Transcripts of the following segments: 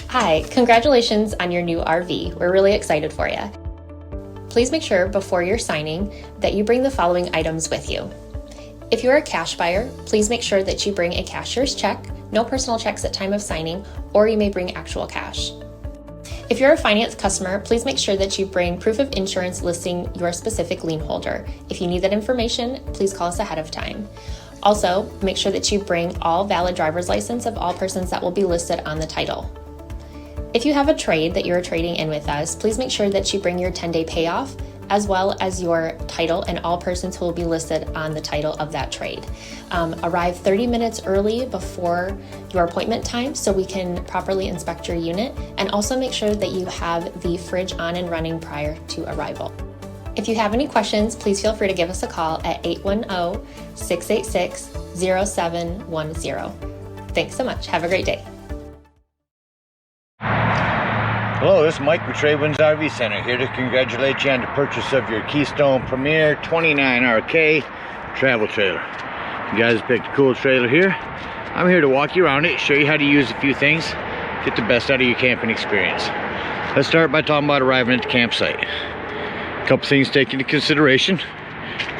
Hi, congratulations on your new RV. We're really excited for you. Please make sure before you're signing that you bring the following items with you. If you're a cash buyer, please make sure that you bring a cashier's check, no personal checks at time of signing, or you may bring actual cash. If you're a finance customer, please make sure that you bring proof of insurance listing your specific lien holder. If you need that information, please call us ahead of time. Also, make sure that you bring all valid driver's license of all persons that will be listed on the title. If you have a trade that you're trading in with us, please make sure that you bring your 10-day payoff as well as your title and all persons who will be listed on the title of that trade. Arrive 30 minutes early before your appointment time so we can properly inspect your unit, and also make sure that you have the fridge on and running prior to arrival. If you have any questions, please feel free to give us a call at 810-686-0710. Thanks so much. Have a great day. Hello, this is Mike with TradeWinds RV Center, here to congratulate you on the purchase of your Keystone Premier 29RK travel trailer. You guys picked a cool trailer here. I'm here to walk you around it, show you how to use a few things, get the best out of your camping experience. Let's start by talking about arriving at the campsite. A couple things to take into consideration.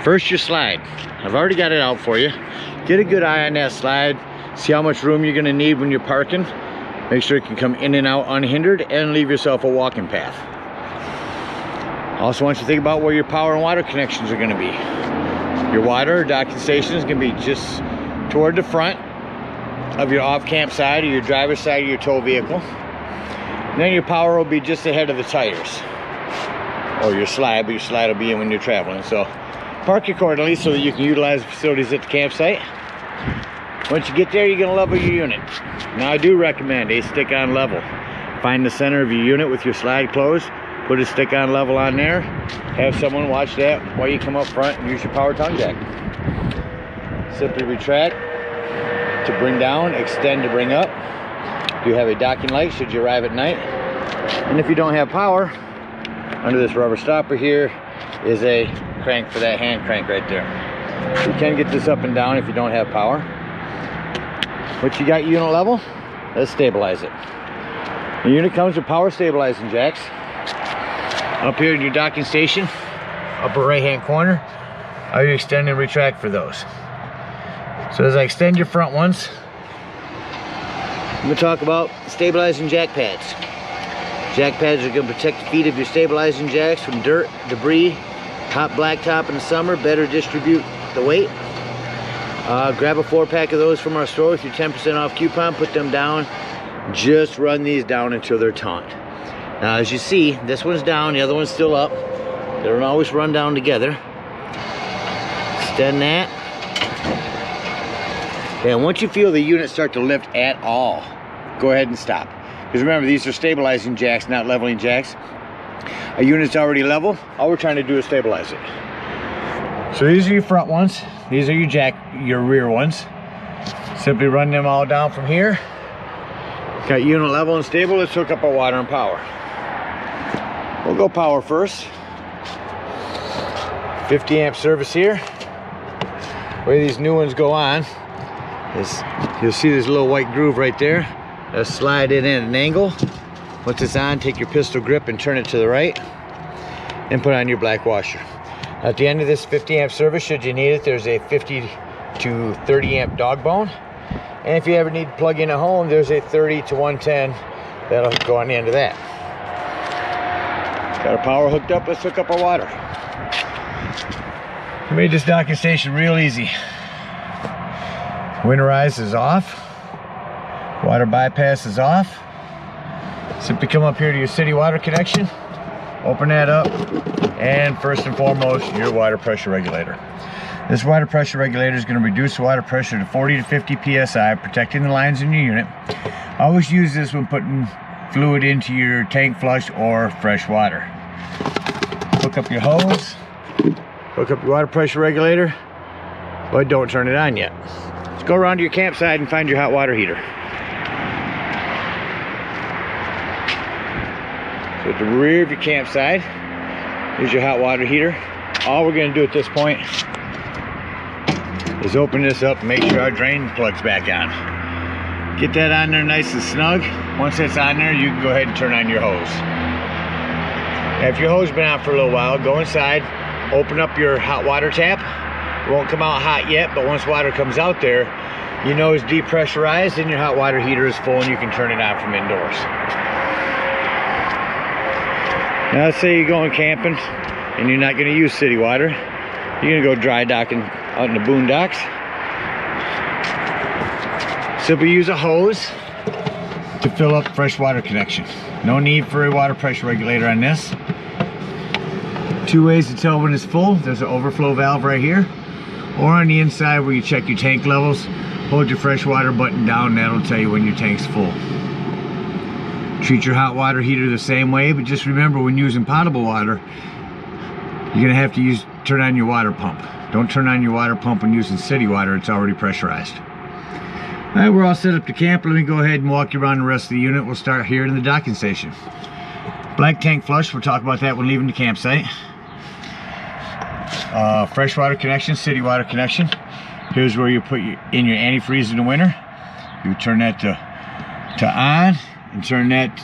First, your slide. I've already got it out for you. Get a good eye on that slide. See how much room you're going to need when you're parking. Make sure it can come in and out unhindered, and leave yourself a walking path. Also want you to think about where your power and water connections are going to be. Your water or docking station is going to be just toward the front of your off-camp side or your driver's side of your tow vehicle. And then your power will be just ahead of the tires. Or your slide, but your slide will be in when you're traveling. So park accordingly so that you can utilize the facilities at the campsite. Once you get there, you're going to level your unit. Now, I do recommend a stick-on level. Find the center of your unit with your slide closed. Put a stick-on level on there. Have someone watch that while you come up front and use your power tongue jack. Simply retract to bring down, extend to bring up. You have a docking light should you arrive at night. And if you don't have power, under this rubber stopper here is a crank for that hand crank right there. You can get this up and down if you don't have power. Once you got unit level, let's stabilize it. The unit comes with power stabilizing jacks. Up here in your docking station, upper right hand corner, how you extend and retract for those. So as I extend your front ones, I'm going to talk about stabilizing jack pads. Jack pads are going to protect the feet of your stabilizing jacks from dirt, debris, hot blacktop in the summer, better distribute the weight. Grab a 4-pack of those from our store with your 10% off coupon, put them down, just run these down until they're taut. Now as you see, this one's down, the other one's still up. They don't always run down together. Extend that. And once you feel the unit start to lift at all, go ahead and stop. Because remember, these are stabilizing jacks, not leveling jacks. A unit's already level, all we're trying to do is stabilize it. So these are your front ones. These are your rear ones. Simply run them all down from here. Got unit level and stable. Let's hook up our water and power. We'll go power first. 50 amp service here. The way these new ones go on is you'll see this little white groove right there. Let's slide it in at an angle. Once it's on, take your pistol grip and turn it to the right and put on your black washer. At the end of this 50 amp service, should you need it, there's a 50 to 30 amp dog bone. And if you ever need to plug in at home, there's a 30 to 110 that'll go on the end of that. Got our power hooked up, let's hook up our water. We made this docking station real easy. Winterize is off. Water bypass is off. Simply come up here to your city water connection, open that up, and first and foremost, your water pressure regulator. This water pressure regulator is going to reduce the water pressure to 40 to 50 psi, protecting the lines in your unit. Always use this when putting fluid into your tank flush or fresh water. Hook up your hose, hook up your water pressure regulator, but don't turn it on yet. Let's go around to your campsite and find your hot water heater. So at the rear of your campsite, here's your hot water heater. All we're going to do at this point is open this up and make sure our drain plug's back on. Get that on there nice and snug. Once it's on there, you can go ahead and turn on your hose. Now, if your hose has been on for a little while, go inside, open up your hot water tap. It won't come out hot yet, but once water comes out there, you know it's depressurized and your hot water heater is full and you can turn it on from indoors. Now let's say you're going camping and you're not going to use city water. You're going to go dry docking out in the boondocks. Simply use a hose to fill up fresh water connection. No need for a water pressure regulator on this. Two ways to tell when it's full. There's an overflow valve right here, or on the inside where you check your tank levels, hold your fresh water button down, that'll tell you when your tank's full. Treat your hot water heater the same way, but just remember when using potable water, you're gonna have to turn on your water pump. Don't turn on your water pump when using city water, it's already pressurized. All right, we're all set up to camp. Let me go ahead and walk you around the rest of the unit. We'll start here in the docking station. Black tank flush, we'll talk about that when leaving the campsite. Freshwater connection, city water connection. Here's where you put in your antifreeze in the winter. You turn that to on and turn that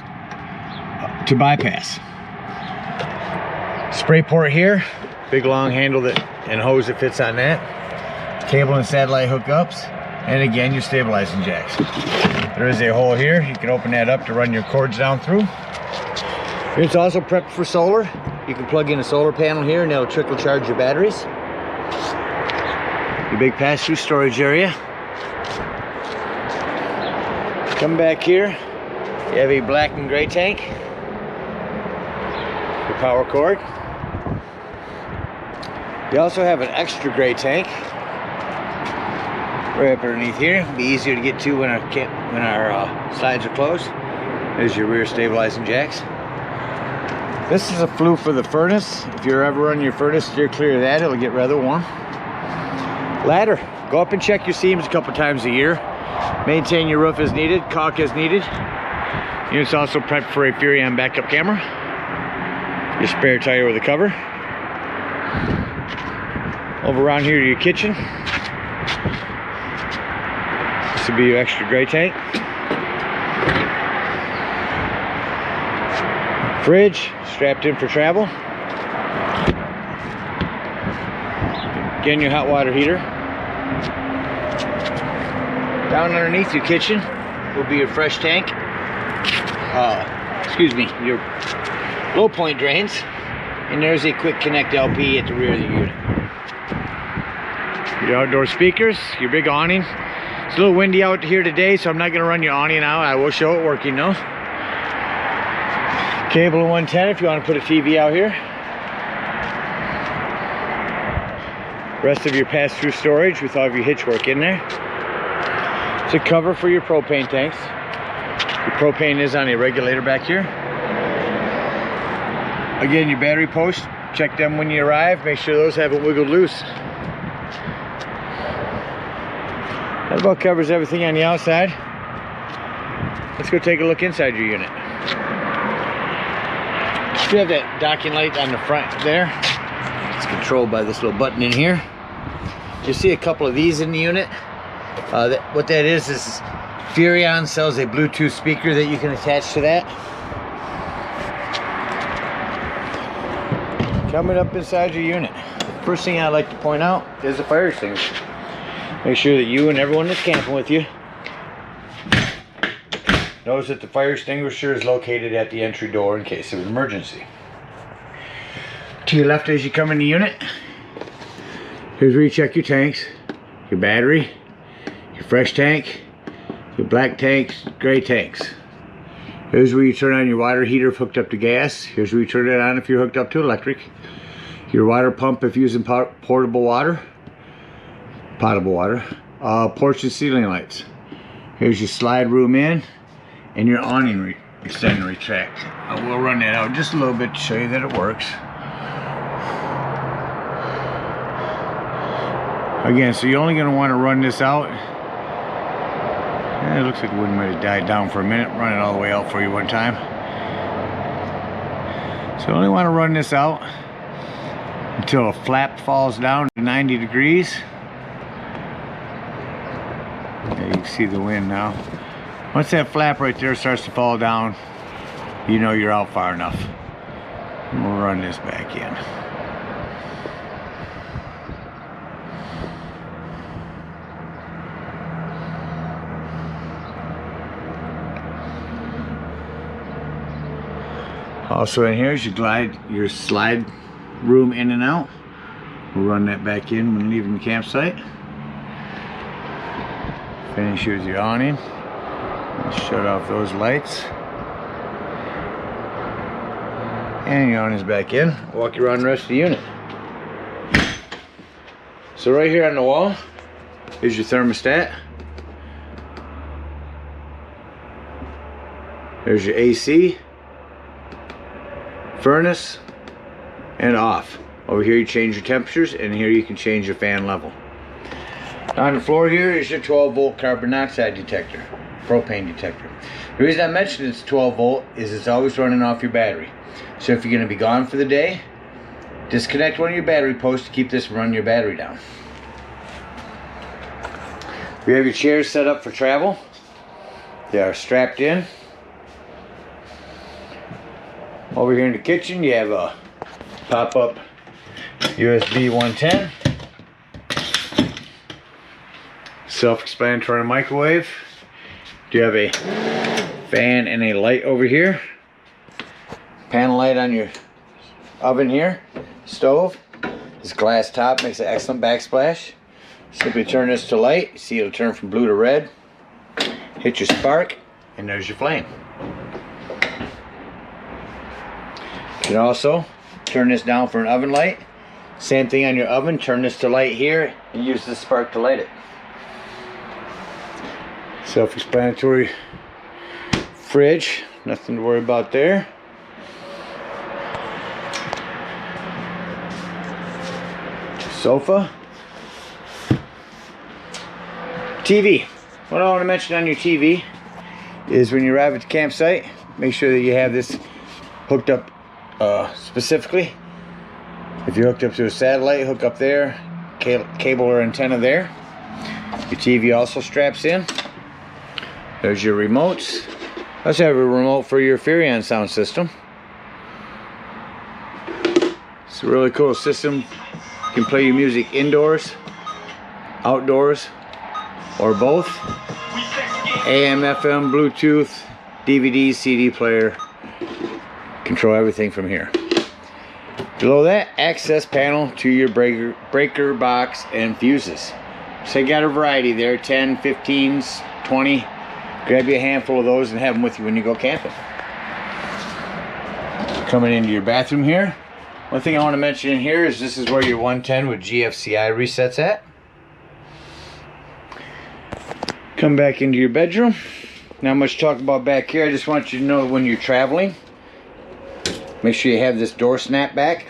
to bypass. Spray port here, big long handle and hose that fits on that. Cable and satellite hookups, and again your stabilizing jacks. There is a hole here, you can open that up to run your cords down through. It's also prepped for solar. You can plug in a solar panel here and that'll trickle charge your batteries. Your big pass-through storage area. Come back here, you have a black and gray tank. Your power cord. You also have an extra gray tank right up underneath here. It'll be easier to get to when our slides are closed. There's your rear stabilizing jacks. This is a flue for the furnace. If you're ever running your furnace, steer clear of that. It'll get rather warm. Ladder. Go up and check your seams a couple times a year. Maintain your roof as needed, caulk as needed. Unit's also prepped for a Furrion backup camera. Your spare tire with a cover. Over around here to your kitchen. This will be your extra gray tank. Fridge, strapped in for travel. Again, your hot water heater. Down underneath your kitchen will be your fresh tank. Your low point drains. And there's a quick connect LP at the rear of the unit. Your outdoor speakers, your big awning. It's a little windy out here today, so I'm not going to run your awning out. I will show it working though. Cable of 110 if you want to put a TV out here. Rest of your pass-through storage with all of your hitch work in there. It's a cover for your propane tanks. Your propane is on a regulator back here. Again, your battery posts, check them when you arrive. Make sure those haven't wiggled loose. That about covers everything on the outside. Let's go take a look inside your unit. You have that docking light on the front there. It's controlled by this little button in here. You'll see a couple of these in the unit. What that is Furrion sells a Bluetooth speaker that you can attach to that. Coming up inside your unit, first thing I'd like to point out is the fire extinguisher. Make sure that you and everyone that's camping with you knows that the fire extinguisher is located at the entry door in case of an emergency. To your left as you come in the unit, here's where you check your tanks, your battery, your fresh tank, your black tanks, gray tanks. Here's where you turn on your water heater if hooked up to gas. Here's where you turn it on if you're hooked up to electric. Your water pump if using potable water. Porch and ceiling lights. Here's your slide room in and your awning extend and retract. I will run that out just a little bit to show you that it works. Again, so you're only going to want to run this out. It looks like the wind might have died down for a minute. Run it all the way out for you one time. So you only want to run this out until a flap falls down to 90 degrees. There you can see the wind now. Once that flap right there starts to fall down, you know you're out far enough. And we'll run this back in. Also in here is your slide room in and out. We'll run that back in when leaving the campsite. Finish with your awning. Shut off those lights. And your awning's back in. Walk you around the rest of the unit. So right here on the wall is your thermostat. There's your AC, furnace, and off. Over here you change your temperatures, and here you can change your fan level. On the floor here is your 12-volt carbon monoxide detector, propane detector. The reason I mentioned it's 12 volt is it's always running off your battery. So if you're going to be gone for the day, disconnect one of your battery posts to keep this from running your battery down. We have your chairs set up for travel. They are strapped in. Over here in the kitchen you have a pop-up USB 110. Self-explanatory microwave. Do you have a fan and a light over here? Panel light on your oven here. Stove. This glass top makes an excellent backsplash. Simply turn this to light. See, it'll turn from blue to red. Hit your spark, and there's your flame. You can also turn this down for an oven light. Same thing on your oven. Turn this to light here and use the spark to light it. Self-explanatory fridge. Nothing to worry about there. Sofa. TV. What I want to mention on your TV is when you arrive at the campsite, make sure that you have this hooked up specifically. If you're hooked up to a satellite, hook up there. Cable or antenna there. Your TV also straps in. There's your remotes. Let's have a remote for your Furion sound system. It's a really cool system. You can play your music indoors, outdoors, or both. AM, FM, Bluetooth, DVD, CD player. Control everything from here. Below that, access panel to your breaker box and fuses. So you got a variety there, 10, 15s, 20. Grab you a handful of those and have them with you when you go camping. Coming into your bathroom here. One thing I want to mention in here is this is where your 110 with GFCI resets at. Come back into your bedroom. Not much to talk about back here. I just want you to know when you're traveling, make sure you have this door snap back.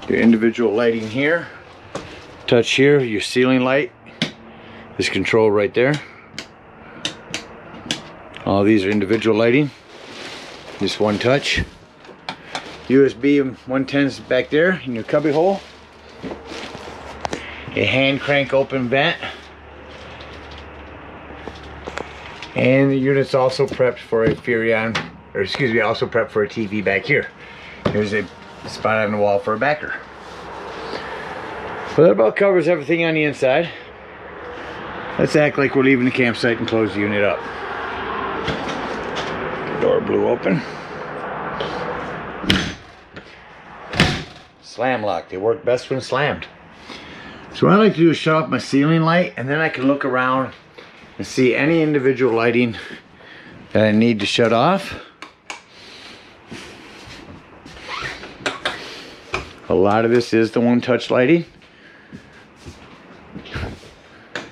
Your individual lighting here. Touch here, your ceiling light is controlled right there. All these are individual lighting. Just one touch. USB 110's back there in your cubby hole. A hand crank open vent. And the unit's also prepped for a Furion, or excuse me, also prepped for a TV back here. There's a spot on the wall for a backer. So that about covers everything on the inside. Let's act like we're leaving the campsite and close the unit up. Door blew open. Slam lock. They work best when slammed. So what I like to do is shut off my ceiling light, and then I can look around and see any individual lighting that I need to shut off. A lot of this is the one-touch lighting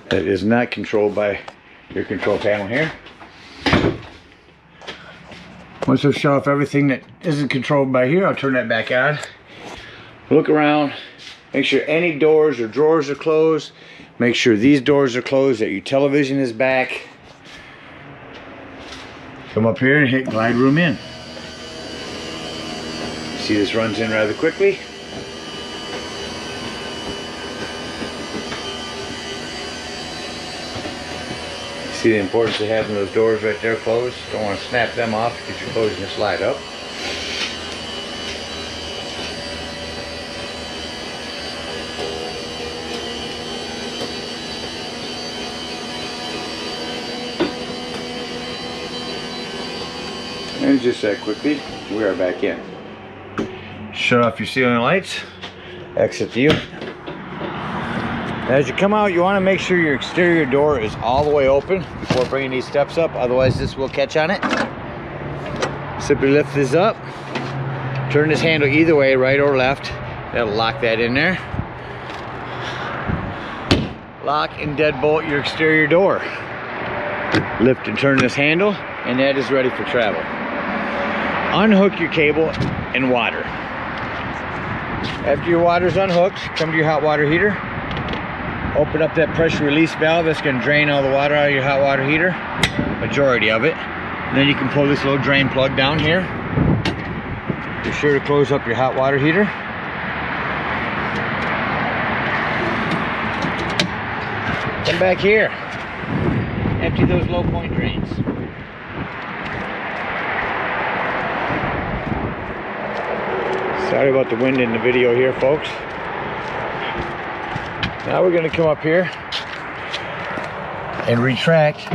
that is not controlled by your control panel here. Once I've shut off everything that isn't controlled by here, I'll turn that back on. Look around, make sure any doors or drawers are closed. Make sure these doors are closed, that your television is back. Come up here and hit glide room in. See, this runs in rather quickly. See the importance of having those doors right there closed. Don't want to snap them off because your clothes can slide up. And just that quickly, we are back in. Shut off your ceiling lights. Exit the unit. As you come out, you want to make sure your exterior door is all the way open before bringing these steps up, otherwise this will catch on it. Simply lift this up, turn this handle either way, right or left. That'll lock that in there. Lock and deadbolt your exterior door. Lift and turn this handle, and that is ready for travel. Unhook your cable and water. After your water's unhooked, come to your hot water heater. Open up that pressure release valve. That's going to drain all the water out of your hot water heater, majority of it. And then you can pull this little drain plug down here. Be sure to close up your hot water heater. Come back here. Empty those low point drains. Sorry about the wind in the video here, folks. Now we're going to come up here and retract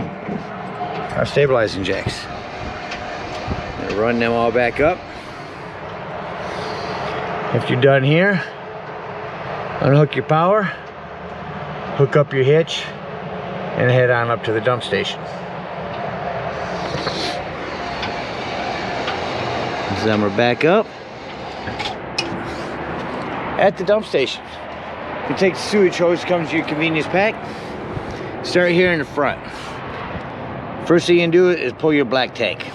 our stabilizing jacks. Gonna run them all back up. If you're done here, unhook your power, hook up your hitch, and head on up to the dump station. Then we're back up at the dump station. You take the sewage hose that comes to your convenience pack. Start here in the front. First thing you can do is pull your black tank.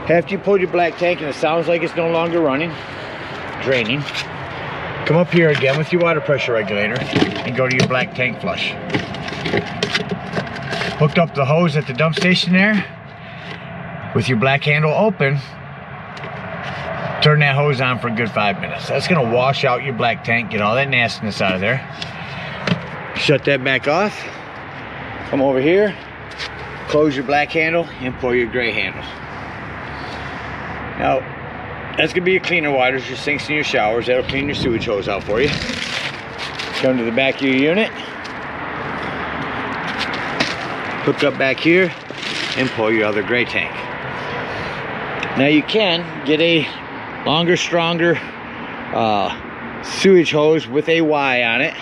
After you pull your black tank and it sounds like it's no longer running, draining, come up here again with your water pressure regulator and go to your black tank flush. Hooked up the hose at the dump station there. With your black handle open, turn that hose on for a good 5 minutes. That's gonna wash out your black tank, get all that nastiness out of there. Shut that back off. Come over here, close your black handle and pull your gray handle. Now, that's gonna be your cleaner water, your sinks and your showers. That'll clean your sewage hose out for you. Come to the back of your unit. Hook up back here and pull your other gray tank. Now you can get a longer, stronger sewage hose with a Y on it,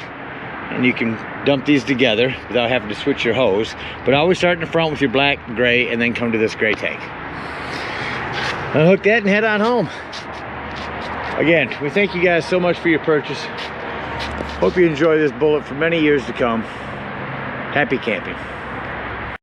and you can dump these together without having to switch your hose. But always start in the front with your black, gray, and then come to this gray tank. Unhook that and head on home. Again, we thank you guys so much for your purchase. Hope you enjoy this bullet for many years to come. Happy camping.